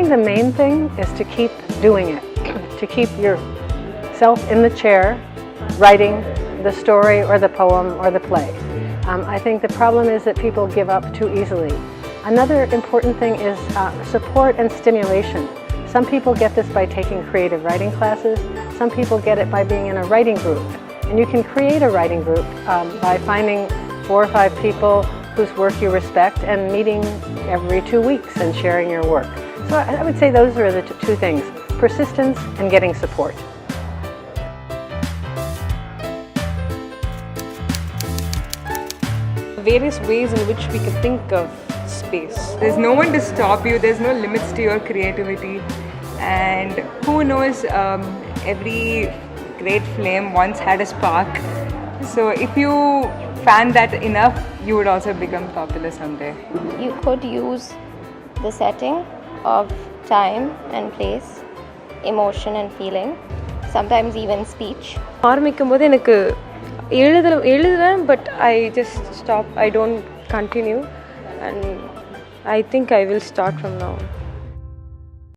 the main thing is to keep doing it, to keep yourself in the chair, writing the story or the poem or the play. I think the problem is that people give up too easily. Another important thing is support and stimulation. Some people get this by taking creative writing classes. Some people get it by being in a writing group. And you can create a writing group by finding 4 or 5 people whose work you respect and meeting every 2 weeks and sharing your work. So I would say those are the 2 things, persistence and getting support. Various ways in which we can think of space. There's no one to stop you, there's no limits to your creativity, and who knows, every great flame once had a spark. So if you fan that enough, you would also become popular someday. You could use the setting of time and place, emotion and feeling, sometimes even speech. ஆரம்பிக்கும்போது எனக்கு எழுதுவேன் but I just stop, I don't continue, and I think I will start from now on.